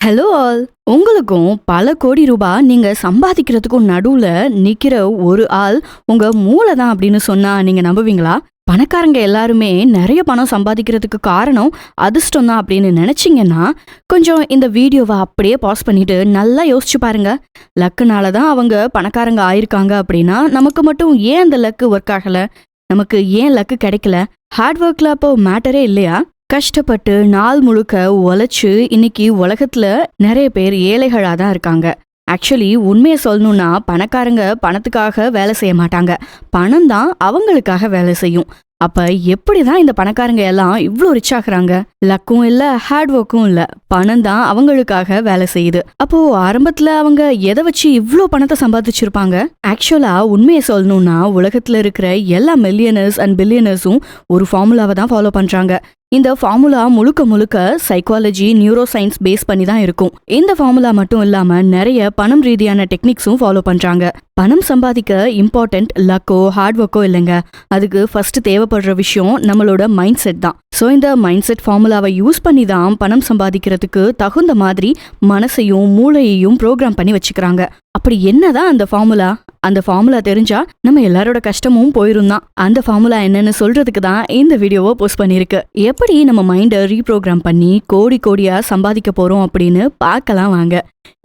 Hello all. உங்களுக்கும் பல கோடி ரூபாய் நீங்க சம்பாதிக்கிறதுக்கும் நடுவுல நிக்கிற ஒரு ஆள் உங்க மூளை தான் அப்படின்னு சொன்னா நீங்க நம்புவீங்களா? பணக்காரங்க எல்லாருமே நிறைய பணம் சம்பாதிக்கிறதுக்கு காரணம் அதிர்ஷ்டம் தான் அப்படின்னு நினைச்சீங்கன்னா கொஞ்சம் இந்த வீடியோவை அப்படியே பாஸ் பண்ணிட்டு நல்லா யோசிச்சு பாருங்க. லக்குனால தான் அவங்க பணக்காரங்க ஆயிருக்காங்க அப்படின்னா நமக்கு மட்டும் ஏன் அந்த லக்கு ஒர்க் ஆகல? நமக்கு ஏன் லக்கு கிடைக்கல? ஹார்ட் ஒர்க்ல அப்போ மேட்டரே இல்லையா? கஷ்டப்பட்டு நாள் முழுக்க உழைச்சு இன்னைக்கு உலகத்துல நிறைய பேர் ஏழைகளா தான் இருக்காங்க. ஆக்சுவலி உண்மையை சொல்லணும்னா பணக்காரங்க பணத்துக்காக வேலை செய்ய மாட்டாங்க, பணம் தான் அவங்களுக்காக வேலை செய்யும். அப்ப எப்படிதான் இந்த பணக்காரங்க எல்லாம் இவ்ளோ ரிச் ஆகுறாங்க? லக்கும் இல்ல, ஹார்ட் ஒர்க்கும் இல்ல, பணம் தான் அவங்களுக்காக வேலை செய்யுது. அப்போ ஆரம்பத்துல அவங்க எதை வச்சு இவ்ளோ பணத்தை சம்பாதிச்சிருப்பாங்க? ஆக்சுவலா உண்மையை சொல்லணும்னா உலகத்துல இருக்கிற எல்லா மில்லியனர்ஸ் அண்ட் பில்லியனர்ஸும் ஒரு ஃபார்முலாவை தான் ஃபாலோ பண்றாங்க. இந்த ஃபார்முலா முழுக்க முழுக்க சைக்காலஜி, நியூரோ சயின்ஸ் பேஸ் பண்ணி தான் இருக்கும். இந்த ஃபார்முலா மட்டும் இல்லாம நிறைய பணம் ரீதியான டெக்னிக்ஸும் ஃபாலோ பண்றாங்க. பணம் சம்பாதிக்க இம்பார்ட்டன்ட் லக்கோ ஹார்ட் ஒர்க்கோ இல்லைங்க. அதுக்கு ஃபர்ஸ்ட் தேவைப்படுற விஷயம் நம்மளோட மைண்ட் செட் தான். ஸோ இந்த மைண்ட் செட் ஃபார்முலாவை யூஸ் பண்ணி தான் பணம் சம்பாதிக்கிறதுக்கு தகுந்த மாதிரி மனசையும் மூளையையும் ப்ரோக்ராம் பண்ணி வச்சுக்கிறாங்க. அப்படி என்னதான் அந்த ஃபார்முலா? அந்த ஃபார்முலா தெரிஞ்சா நம்ம எல்லாரோட கஷ்டமும் போயிரும் தான். அந்த ஃபார்முலா என்னன்னு சொல்றதுக்கு தான் இந்த வீடியோவை போஸ்ட் பண்ணிருக்கு. எப்படி நம்ம மைண்டை ரீப்ரோக்ராம் பண்ணி கோடி கோடியா சம்பாதிக்க போறோம் அப்படின்னு பார்க்கலாம் வாங்க.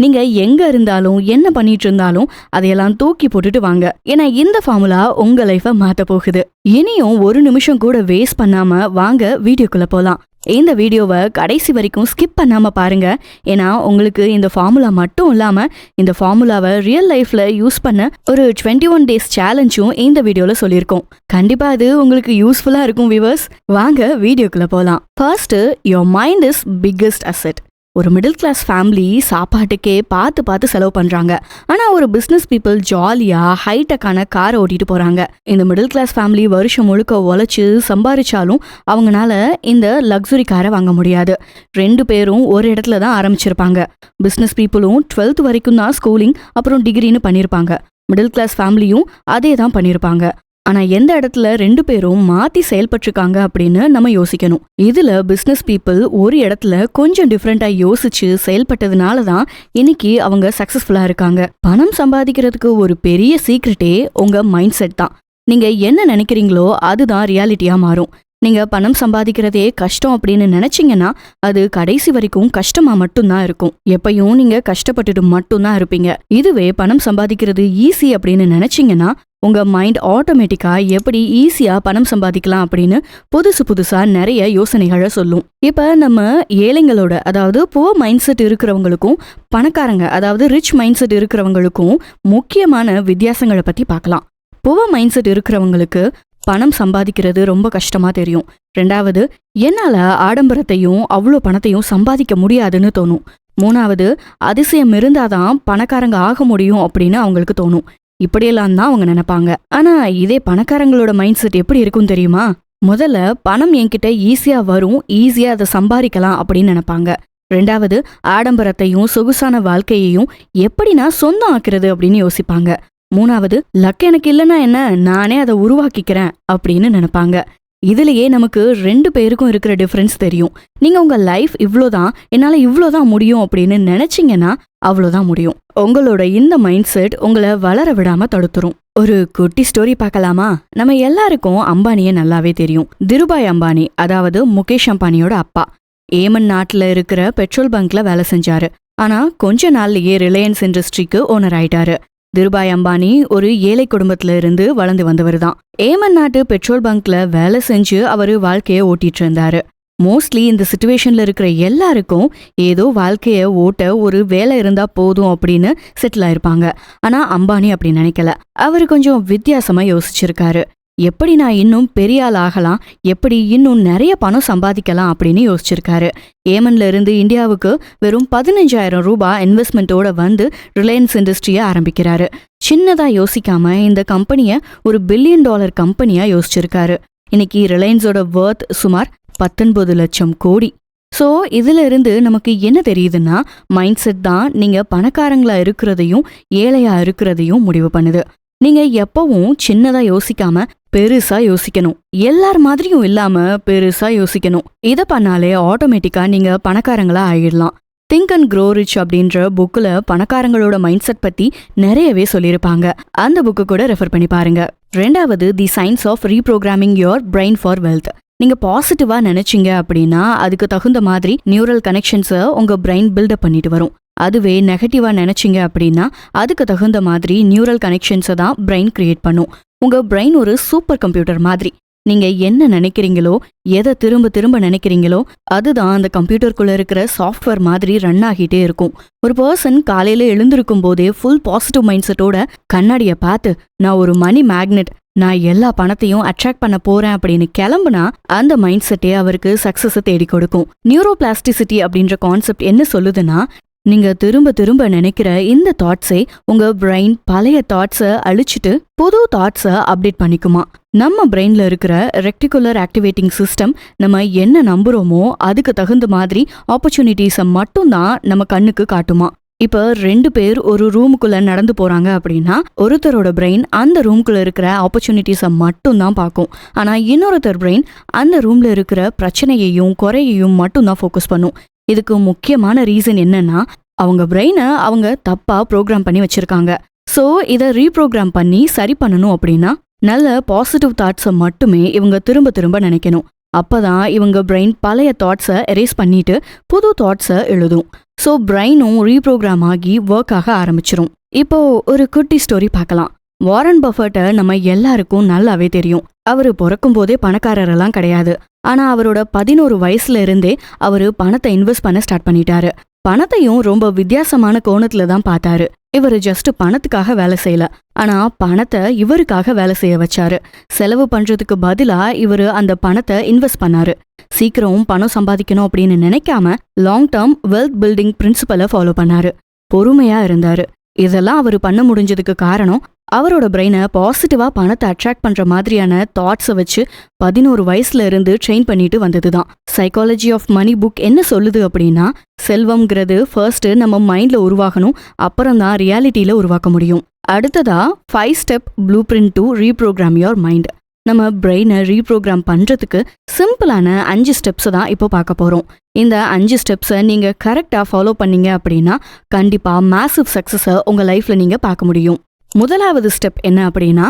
நீங்க எங்க இருந்தாலும் என்ன பண்ணிட்டு இருந்தாலும் அதையெல்லாம் தூக்கி போட்டுட்டு வாங்க. ஏன்னா இந்த ஃபார்முலா உங்க லைஃபை மாத்த போகுது. இனியும் ஒரு நிமிஷம் கூட வேஸ்ட் பண்ணாம வாங்க வீடியோக்குள்ள போலாம். இந்த வீடியோவை கடைசி வரைக்கும் ஸ்கிப் பண்ணாம பாருங்க. ஏன்னா உங்களுக்கு இந்த ஃபார்முலா மட்டும் இல்லாம இந்த ஃபார்முலாவை ரியல் லைஃப்ல யூஸ் பண்ண ஒரு 21 டேஸ் சேலஞ்சும் இந்த வீடியோல சொல்லியிருக்கோம். கண்டிப்பா அது உங்களுக்கு யூஸ்ஃபுல்லா இருக்கும் வியூவர்ஸ். வாங்க வீடியோக்குள்ள போலாம். First, your mind is biggest asset. ஒரு மிடில் கிளாஸ் ஃபேமிலி சாப்பாட்டுக்கே பார்த்து பார்த்து செலவு பண்றாங்க. ஆனா ஒரு பிசினஸ் பீப்புள் ஜாலியா ஹைடெக்கான காரை ஓட்டிட்டு போறாங்க. இந்த மிடில் கிளாஸ் ஃபேமிலி வருஷம் முழுக்க உழைச்சு சம்பாதிச்சாலும் அவங்களால இந்த லக்ஸுரி காரை வாங்க முடியாது. 2 பேரும் ஒரு இடத்துல தான் ஆரம்பிச்சிருப்பாங்க. பிசினஸ் பீப்புளும் 12th வரைக்கும் தான் ஸ்கூலிங் அப்புறம் டிகிரின்னு பண்ணிருப்பாங்க. மிடில் கிளாஸ் ஃபேமிலியும் அதே தான் பண்ணிருப்பாங்க. ஆனா எந்த இடத்துல 2 பேரும் மாத்தி செயல்பட்டிருக்காங்க அப்படின்னு நம்ம யோசிக்கணும். இதுல பிசினஸ் பீப்புள் ஒரு இடத்துல கொஞ்சம் டிஃப்ரெண்டா யோசிச்சு செயல்பட்டதுனால தான் இன்னைக்கு அவங்க சக்சஸ்ஃபுல்லா இருக்காங்க. பணம் சம்பாதிக்கிறதுக்கு ஒரு பெரிய சீக்ரெட்டே உங்க மைண்ட் செட் தான். நீங்க என்ன நினைக்கிறீங்களோ அதுதான் ரியாலிட்டியா மாறும். நீங்க பணம் சம்பாதிக்கிறதே கஷ்டம் அப்படின்னு நினைச்சீங்கன்னா அது கடைசி வரைக்கும் கஷ்டமா மட்டும்தான் இருக்கும். எப்பயும் நீங்க கஷ்டப்பட்டுட்டு மட்டும்தான் இருப்பீங்க. இதுவே பணம் சம்பாதிக்கிறது ஈஸி அப்படின்னு நினைச்சீங்கன்னா உங்க மைண்ட் ஆட்டோமேட்டிக்கா எப்படி ஈஸியா பணம் சம்பாதிக்கலாம் அப்படின்னு புதுசா நிறைய யோசனைகளை சொல்லும். இப்ப நம்ம ஏழைங்களோட, அதாவது புவர் மைண்ட் செட் இருக்கிறவங்களுக்கும் பணக்காரங்க அதாவது ரிச் மைண்ட் செட் இருக்கிறவங்களுக்கும் முக்கியமான வித்தியாசங்களை பத்தி பார்க்கலாம். புவர் மைண்ட் செட் இருக்கிறவங்களுக்கு பணம் சம்பாதிக்கிறது ரொம்ப கஷ்டமா தெரியும். 2வது, என்னால ஆடம்பரத்தையும் அவ்வளோ பணத்தையும் சம்பாதிக்க முடியாதுன்னு தோணும். 3வது, அதிசயம் இருந்தாதான் பணக்காரங்க ஆக முடியும் அப்படின்னு அவங்களுக்கு தோணும். இப்படியெல்லாம் தான் அவங்க நினைப்பாங்க. ஆனா இதே பணக்காரங்களோட மைண்ட் செட் எப்படி இருக்கும் தெரியுமா? முதல்ல பணம் என்கிட்ட ஈஸியா வரும், ஈஸியா அதை சம்பாதிக்கலாம் அப்படின்னு நினைப்பாங்க. 2வது, ஆடம்பரத்தையும் சொகுசான வாழ்க்கையையும் எப்படி நான் சொந்தம் ஆக்குறது அப்படின்னு யோசிப்பாங்க. 3வது, லக் எனக்கு இல்லைன்னா என்ன, நானே அதை உருவாக்கிக்கிறேன் அப்படின்னு நினைப்பாங்க. இதுலயே நமக்கு 2 பேருக்கும் இருக்கிற டிஃபரன்ஸ் தெரியும். நீங்க உங்க லைஃப் இவ்ளோதான், என்னால இவ்ளோதான் முடியும் அப்படின்னு நினைச்சீங்கன்னா அவ்வளோதான் முடியும். உங்களோட இந்த மைண்ட் செட் உங்களை வளர விடாம தடுத்துரும். ஒரு குட்டி ஸ்டோரி பார்க்கலாமா? நம்ம எல்லாருக்கும் அம்பானியை நல்லாவே தெரியும். திருபாய் அம்பானி, அதாவது முகேஷ் அம்பானியோட அப்பா, ஏமன் நாட்டுல இருக்கிற பெட்ரோல் பங்க்ல வேலை செஞ்சாரு. ஆனா கொஞ்ச நாள்லயே ரிலையன்ஸ் இண்டஸ்ட்ரிக்கு ஓனர் ஆயிட்டாரு. திருபாய் அம்பானி ஒரு ஏழை குடும்பத்துல இருந்து வளர்ந்து வந்தவர் தான். ஏமன் நாட்டு பெட்ரோல் பங்க்ல வேலை செஞ்சு அவரு வாழ்க்கைய ஓட்டிட்டு இருந்தாரு. மோஸ்ட்லி இந்த சிச்சுவேஷன்ல இருக்கிற எல்லாருக்கும் ஏதோ வாழ்க்கைய ஓட்ட ஒரு வேலை இருந்தா போதும் அப்படின்னு செட்டில் ஆயிருப்பாங்க. ஆனா அம்பானி அப்படி நினைக்கல. அவரு கொஞ்சம் வித்தியாசமா யோசிச்சிருக்காரு. எப்படி நான் இன்னும் பெரிய ஆள் ஆகலாம், எப்படி இன்னும் நிறைய பணம் சம்பாதிக்கலாம் அப்படின்னு யோசிச்சிருக்காரு. ஏமன்ல இருந்து இந்தியாவுக்கு வெறும் 15,000 ரூபாய் இன்வெஸ்ட்மெண்ட்டோட வந்து ரிலையன்ஸ் இண்டஸ்ட்ரியை ஆரம்பிக்கிறாரு. சின்னதா யோசிக்காம இந்த கம்பெனியை ஒரு $1 பில்லியன் கம்பெனியா யோசிச்சிருக்காரு. இன்னைக்கு ரிலையன்ஸோட வர்த் சுமார் 19 லட்சம் கோடி. ஸோ இதுல இருந்து நமக்கு என்ன தெரியுதுன்னா, மைண்ட் செட் தான் நீங்க பணக்காரங்களா இருக்கிறதையும் ஏழையா இருக்கிறதையும் முடிவு பண்ணுது. நீங்க எப்பவும் சின்னதா யோசிக்காம பெருசா யோசிக்கணும். எல்லார் மாதிரியும் இல்லாம பெருசா யோசிக்கணும். இத பண்ணாலே ஆட்டோமேட்டிக்கா நீங்க பணக்காரங்களா ஆயிடலாம். திங்க் அண்ட் க்ரோ ரிச் அப்படின்ற புக்கில் பணக்காரங்களோட மைண்ட் செட் பற்றி நிறையவே சொல்லியிருப்பாங்க. அந்த புக்கு கூட ரெஃபர் பண்ணி பாருங்க. ரெண்டாவது, the science of reprogramming your brain for wealth. நீங்க பாசிட்டிவா நினைச்சீங்க அப்படின்னா அதுக்கு தகுந்த மாதிரி நியூரல் கனெக்ஷன்ஸை உங்க பிரெயின் பில்டப் பண்ணிட்டு வரும். அதுவே நெகட்டிவா நினைச்சீங்க அப்படின்னா அதுக்கு தகுந்த மாதிரி நியூரல் கனெக்ஷன்ஸை தான் பிரெயின் கிரியேட் பண்ணும். உங்க பிரெயின் ஒரு சூப்பர் கம்ப்யூட்டர் மாதிரி. நீங்க என்ன நினைக்கிறீங்களோ, எதை திரும்ப திரும்ப நினைக்கிறீங்களோ அதுதான் அந்த கம்ப்யூட்டருக்குள்ள இருக்கிற சாஃப்ட்வேர் மாதிரி ரன் ஆகிட்டே இருக்கும். ஒரு பர்சன் காலையில எழுந்திருக்கும் போதே ஃபுல் பாசிட்டிவ் மைண்ட் செட்டோட கண்ணாடியை பார்த்து நான் ஒரு மணி மேக்னெட், நான் எல்லா பணத்தையும் அட்ராக்ட் பண்ண போறேன் அப்படின்னு கிளம்புனா அந்த மைண்ட் செட்டே அவருக்கு சக்சஸை தேடி கொடுக்கும். நியூரோபிளாஸ்டிசிட்டி அப்படின்ற கான்செப்ட் என்ன சொல்லுதுன்னா, நீங்க திரும்ப திரும்ப நினைக்கிற இந்த தாட்ஸை உங்க பிரெயின் பழைய தாட்ஸை அழிச்சிட்டு புது தாட்ஸை அப்டேட் பண்ணிக்குமா. நம்ம பிரெயின்ல இருக்கிற ரெக்டிகுலர் ஆக்டிவேட்டிங் சிஸ்டம் நம்ம என்ன நம்புறோமோ அதுக்கு தகுந்த மாதிரி ஆப்பர்ச்சுனிட்டிஸை மட்டும்தான் நம்ம கண்ணுக்கு காட்டுமா. இப்ப 2 பேர் ஒரு ரூமுக்குள்ள நடந்து போறாங்க அப்படின்னா ஒருத்தரோட பிரெயின் அந்த ரூமுக்குள்ள இருக்கிற ஆப்பர்ச்சுனிட்டிஸை மட்டும் தான் பார்க்கும். ஆனா இன்னொருத்தர் பிரெயின் அந்த ரூம்ல இருக்கிற பிரச்சனையையும் குறையையும் மட்டும் தான் ஃபோக்கஸ் பண்ணும். இதுக்கு முக்கியமான ரீசன் என்னன்னா, அவங்க பிரெயினை அவங்க தப்பா ப்ரோக்ராம் பண்ணி வச்சிருக்காங்க. ஸோ இதை ரீப்ரோக்ராம் பண்ணி சரி பண்ணணும் அப்படின்னா நல்ல பாசிட்டிவ் தாட்ஸை மட்டுமே இவங்க திரும்ப திரும்ப நினைக்கணும். அப்பதான் இவங்க பிரெயின் பழைய தாட்ஸை எரேஸ் பண்ணிட்டு புது தாட்ஸை எழுதும். ஸோ பிரெயினும் ரீப்ரோக்ராம் ஆகி ஒர்க் ஆக ஆரம்பிச்சிரும். இப்போ ஒரு குட்டி ஸ்டோரி பார்க்கலாம். வாரன் பஃபட்டை நம்ம எல்லாருக்கும் நல்லாவே தெரியும். அவரு பிறக்கும் போதே பணக்காரரெல்லாம் கிடையாது. ஆனா அவரோட 11 வயசுல இருந்தே அவரு பணத்தை இன்வெஸ்ட் பண்ண ஸ்டார்ட் பண்ணிட்டாரு. பணத்தையும் ரொம்ப வித்தியாசமான கோணத்துல தான் பார்த்தாரு. இவரு ஜஸ்ட் பணத்துக்காக வேலை செய்யல, ஆனா பணத்தை இவருக்காக வேலை செய்ய வச்சாரு. செலவு பண்றதுக்கு பதிலா இவரு அந்த பணத்தை இன்வெஸ்ட் பண்ணாரு. சீக்கிரம் பணம் சம்பாதிக்கணும் அப்படின்னு நினைக்காம லாங் டேர்ம் வெல்த் பில்டிங் பிரின்சிபலை ஃபாலோ பண்ணாரு. பொறுமையா இருந்தாரு. இதெல்லாம் அவர் பண்ண முடிஞ்சதுக்கு காரணம் அவரோட பிரெயினை பாசிட்டிவா பணத்தை அட்ராக்ட் பண்ற மாதிரியான தாட்ஸை வச்சு 11 வயசுல இருந்து ட்ரெயின் பண்ணிட்டு வந்ததுதான். சைக்காலஜி ஆஃப் மணி புக் என்ன சொல்லுது அப்படின்னா, செல்வம்ங்கிறது ஃபர்ஸ்ட் நம்ம மைண்ட்ல உருவாகணும், அப்புறம் தான் ரியாலிட்டியில உருவாக்க முடியும். அடுத்ததா 5 step blue print to reprogramme your mind. நம்ம பிரெயினை ரீப்ரோக்ராம் பண்றதுக்கு சிம்பிளான 5 ஸ்டெப்ஸை தான் இப்போ பார்க்க போறோம். இந்த 5 ஸ்டெப்ஸை நீங்க கரெக்டா ஃபாலோ பண்ணீங்க அப்படின்னா கண்டிப்பா மேசிவ் சக்சஸை உங்க லைஃப்ல நீங்க பார்க்க முடியும். முதலாவது ஸ்டெப் என்ன அப்படின்னா,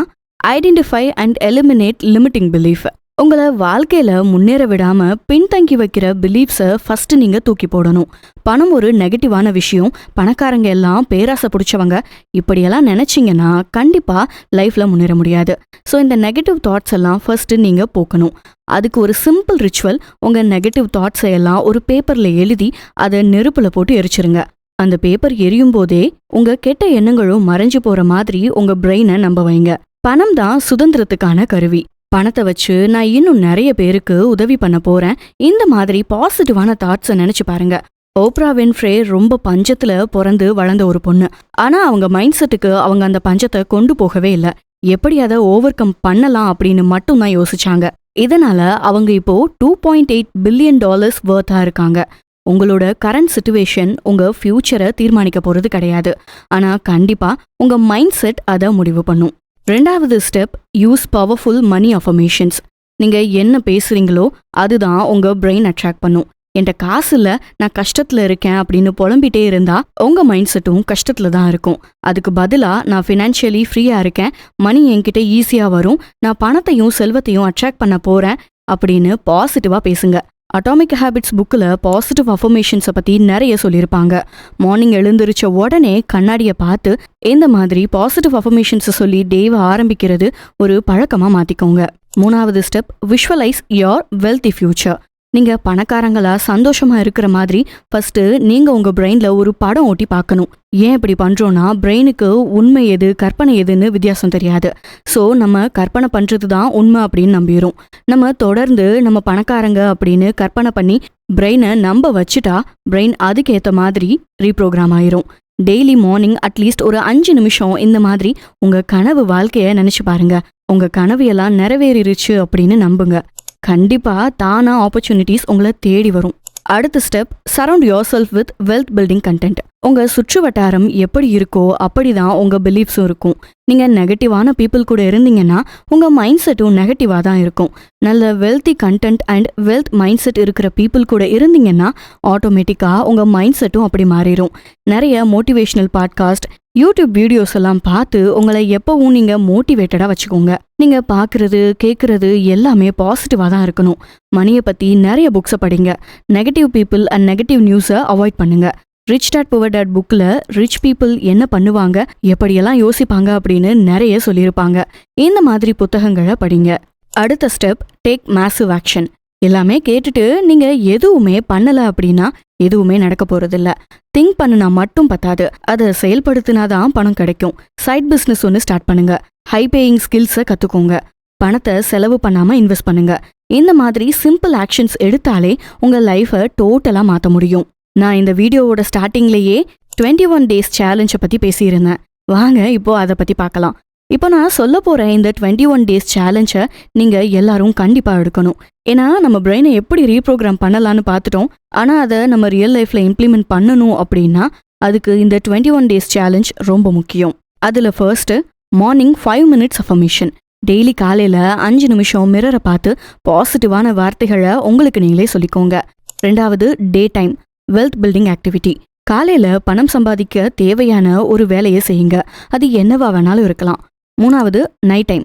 identify and eliminate limiting belief. உங்களை வாழ்க்கையில முன்னேற விடாம பின்தங்கி வைக்கிற பிலீஃப்ஸை ஃபர்ஸ்ட் நீங்க தூக்கி போடணும். பணம் ஒரு நெகட்டிவான விஷயம், பணக்காரங்க எல்லாம் பேராசை பிடிச்சவங்க, இப்படியெல்லாம் நினைச்சிங்கன்னா கண்டிப்பா லைஃப்ல முன்னேற முடியாது. ஸோ இந்த நெகட்டிவ் தாட்ஸ் எல்லாம் ஃபர்ஸ்ட் நீங்க போக்கணும். அதுக்கு ஒரு சிம்பிள் ரிச்சுவல், உங்க நெகட்டிவ் தாட்ஸை எல்லாம் ஒரு பேப்பர்ல எழுதி அதை நெருப்புல போட்டு எரிச்சிருங்க. அந்த பேப்பர் எரியும் போதே உங்க கெட்ட எண்ணங்களும் மறைஞ்சு போற மாதிரி உங்க பிரெயினை நம்ப வைங்க. பணம் தான் சுதந்திரத்துக்கான கருவி. பணத்தை வச்சு நான் இன்னும் நிறைய பேருக்கு உதவி பண்ண போறேன், இந்த மாதிரி பாசிட்டிவான தாட்ஸை நினைச்சு பாருங்க. ஓப்ரா வின்ஃப்ரே ரொம்ப பஞ்சத்துல பிறந்து வளர்ந்த ஒரு பொண்ணு. ஆனா அவங்க மைண்ட் செட்டுக்கு அவங்க அந்த பஞ்சத்தை கொண்டு போகவே இல்லை. எப்படி அதை ஓவர் கம் பண்ணலாம் அப்படின்னு மட்டும் தான் யோசிச்சாங்க. இதனால அவங்க இப்போ $2.8 பில்லியன் வர்த்தா இருக்காங்க. உங்களோட கரண்ட் சிச்சுவேஷன் உங்க ஃபியூச்சரை தீர்மானிக்க போறது கிடையாது, ஆனா கண்டிப்பா உங்க மைண்ட் செட் அதை முடிவு பண்ணும். ரெண்டாவது step, use powerful money affirmations. நீங்க என்ன பேசுறீங்களோ அதுதான் உங்க பிரெயின் அட்ராக்ட் பண்ணும். என்கிட்ட காசு இல்ல, நான் கஷ்டத்துல இருக்கேன் அப்படின்னு புலம்பிட்டே இருந்தா உங்க மைண்ட் செட்டும் கஷ்டத்துல தான் இருக்கும். அதுக்கு பதிலா நான் ஃபினான்ஷியலி ஃப்ரீயா இருக்கேன், மணி என்கிட்ட ஈஸியா வரும், நான் பணத்தையும் செல்வத்தையும் அட்ராக்ட் பண்ண போறேன் அப்படின்னு பாசிட்டிவா பேசுங்க. அட்டாமிக் ஹேபிட்ஸ் புக்கில் பாசிட்டிவ் அஃபர்மேஷன்ஸை பற்றி நிறைய சொல்லியிருப்பாங்க. மார்னிங் எழுந்திரிச்ச உடனே கண்ணாடியை பார்த்து இந்த மாதிரி பாசிட்டிவ் அஃபர்மேஷன்ஸை சொல்லி டேவை ஆரம்பிக்கிறது ஒரு பழக்கமாக மாற்றிக்கோங்க. மூணாவது step, visualise your wealthy future. நீங்க பணக்காரங்களா சந்தோஷமா இருக்கிற மாதிரி ஃபர்ஸ்ட் நீங்க உங்க பிரெயின்ல ஒரு படம் ஓட்டி பார்க்கணும். ஏன் இப்படி பண்றோம்னா, பிரெயினுக்கு உண்மை எது கற்பனை எதுன்னு வித்தியாசம் தெரியாது. ஸோ நம்ம கற்பனை பண்றது தான் உண்மை அப்படின்னு நம்பிடும். நம்ம தொடர்ந்து நம்ம பணக்காரங்க அப்படின்னு கற்பனை பண்ணி பிரெயினை நம்ப வச்சுட்டா பிரெயின் அதுக்கேற்ற மாதிரி ரீப்ரோக்ராம் ஆயிரும். டெய்லி மார்னிங் அட்லீஸ்ட் ஒரு 5 நிமிஷம் இந்த மாதிரி உங்க கனவு வாழ்க்கைய நினைச்சு பாருங்க. உங்க கனவு எல்லாம் நிறைவேறிருச்சு அப்படின்னு நம்புங்க. கண்டிப்பா தானா ஆப்பர்ச்சுனிட்டிஸ் உங்களை தேடி வரும். அடுத்த step, surround your self with wealth building content. உங்க சுற்று வட்டாரம் எப்படி இருக்கோ அப்படிதான் உங்க பிலீஃப்ஸும் இருக்கும். நீங்க நெகட்டிவான பீப்புள் கூட இருந்தீங்கன்னா உங்க மைண்ட் செட்டும் நெகட்டிவா தான் இருக்கும். நல்ல wealthy content and wealth mind set இருக்கிற பீப்புள் கூட இருந்தீங்கன்னா ஆட்டோமேட்டிக்கா உங்க மைண்ட் செட்டும் அப்படி மாறிடும். நிறைய மோட்டிவேஷனல் பாட்காஸ்ட், யூடியூப் வீடியோஸ் எல்லாம் பார்த்து உங்களை எப்பவும் நீங்க மோட்டிவேட்டடா வச்சுக்கோங்க. நீங்க பாக்குறது கேட்கறது எல்லாமே பாசிட்டிவா தான் இருக்கணும். மணியை பத்தி நிறைய புக்ஸை படிங்க. நெகட்டிவ் பீப்புள் அண்ட் நெகட்டிவ் நியூஸை அவாய்ட் பண்ணுங்க. ரிச் டாட் புவர் டாட் புக்ல ரிச் பீப்புள் என்ன பண்ணுவாங்க, எப்படியெல்லாம் யோசிப்பாங்க அப்படின்னு நிறைய சொல்லியிருப்பாங்க. இந்த மாதிரி புத்தகங்களை படிங்க. அடுத்த ஸ்டெப், டேக் மேசிவ் ஆக்ஷன். எல்லாமே கேட்டுட்டு நீங்க எதுவுமே பண்ணல அப்படின்னா எதுவுமே நடக்க போறதில்ல. திங்க் பண்ணுனா மட்டும் பத்தாது, அதை செயல்படுத்தினாதான் பணம் கிடைக்கும். சைட் பிசினஸ் ஒன்று ஸ்டார்ட் பண்ணுங்க. ஹை பேயிங் ஸ்கில்ஸை கத்துக்கோங்க. பணத்தை செலவு பண்ணாம இன்வெஸ்ட் பண்ணுங்க. இந்த மாதிரி சிம்பிள் ஆக்ஷன்ஸ் எடுத்தாலே உங்க லைஃபை டோட்டலா மாற்ற முடியும். நான் இந்த வீடியோவோட ஸ்டார்டிங்லேயே 21 டேஸ் சேலஞ்சை பத்தி பேசியிருந்தேன். வாங்க இப்போ அதை பத்தி பார்க்கலாம். இப்போ நான் சொல்ல போற இந்த 21 டேஸ் சேலஞ்சை நீங்க எல்லாரும் கண்டிப்பா எடுக்கணும். ஏன்னா நம்ம பிரெயினை எப்படி ரீப்ரோக்ராம் பண்ணலான்னு பார்த்துட்டோம். ஆனா அதை நம்ம ரியல் லைஃப்ல இம்ப்ளிமெண்ட் பண்ணணும் அப்படின்னா அதுக்கு இந்த 21 டேஸ் சேலஞ்ச் ரொம்ப முக்கியம். அதுல first, morning 5 minutes affirmation. Daily காலையில 5 நிமிஷம் மிரரை பார்த்து பாசிட்டிவான வார்த்தைகளை உங்களுக்கு நீங்களே சொல்லிக்கோங்க. ரெண்டாவது, day time wealth building activity. காலையில பணம் சம்பாதிக்க தேவையான ஒரு வேலையை செய்யுங்க. அது என்னவா வேணாலும் இருக்கலாம். மூணாவது, night time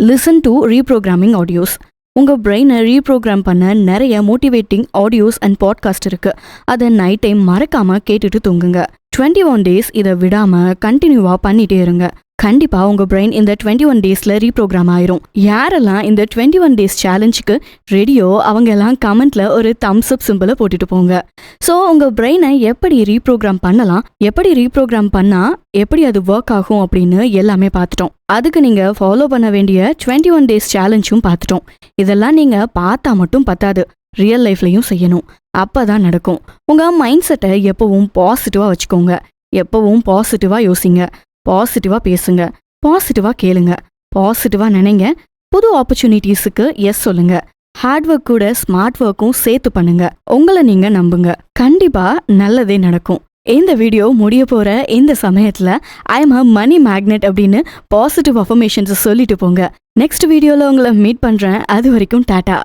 listen to reprogramming audios. உங்க பிரெயினை ரீப்ரோக்ராம் பண்ண நிறைய மோட்டிவேட்டிங் ஆடியோஸ் அண்ட் பாட்காஸ்ட் இருக்கு. அதை நைட் டைம் மறக்காம கேட்டுட்டு தூங்குங்க. 21 டேஸ் இதை விடாம கண்டினியூவா பண்ணிட்டே இருங்க. கண்டிப்பா உங்க பிரெயின் இந்த 21 டேஸ்ல ரீப்ரோக்ராம் ஆயிரும். யாரெல்லாம் இந்த 21 டேஸ் சேலஞ்சுக்கு ரெடியோ அவங்க எல்லாம் கமெண்ட்ல ஒரு தம்ஸ் அப் சிம்பிளை போட்டுட்டு போங்க. ஸோ உங்க பிரெயினை எப்படி ரீப்ரோக்ராம் பண்ணலாம், எப்படி ரீப்ரோக்ராம் பண்ணா எப்படி அது ஒர்க் ஆகும் அப்படின்னு எல்லாமே பார்த்துட்டோம். அதுக்கு நீங்க ஃபாலோ பண்ண வேண்டிய 21 டேஸ் சேலஞ்சும் பார்த்துட்டோம். இதெல்லாம் நீங்க பார்த்தா மட்டும் பத்தாது, ரியல் லைஃப்லயும் செய்யணும். அப்பதான் நடக்கும். உங்க மைண்ட் செட்டை எப்பவும் பாசிட்டிவா வச்சுக்கோங்க. எப்பவும் பாசிட்டிவா யோசிங்க. பாசிட்டிவா பேசுங்க. பாசிட்டிவா கேளுங்க. பாசிட்டிவா நினைங்க. புது ஆப்பர்ச்சுனிட்டிஸுக்கு எஸ் சொல்லுங்க. ஹார்ட் ஒர்க் கூட ஸ்மார்ட் ஒர்க்கும் சேர்த்து பண்ணுங்க. உங்களை நீங்க நம்புங்க. கண்டிப்பா நல்லதே நடக்கும். இந்த வீடியோ முடிய போற இந்த சமயத்துல I am a money magnet அப்படின்னு பாசிட்டிவ் அஃபர்மேஷன்ஸ் சொல்லிட்டு போங்க. நெக்ஸ்ட் வீடியோல உங்களை மீட் பண்றேன். அது வரைக்கும் டாடா.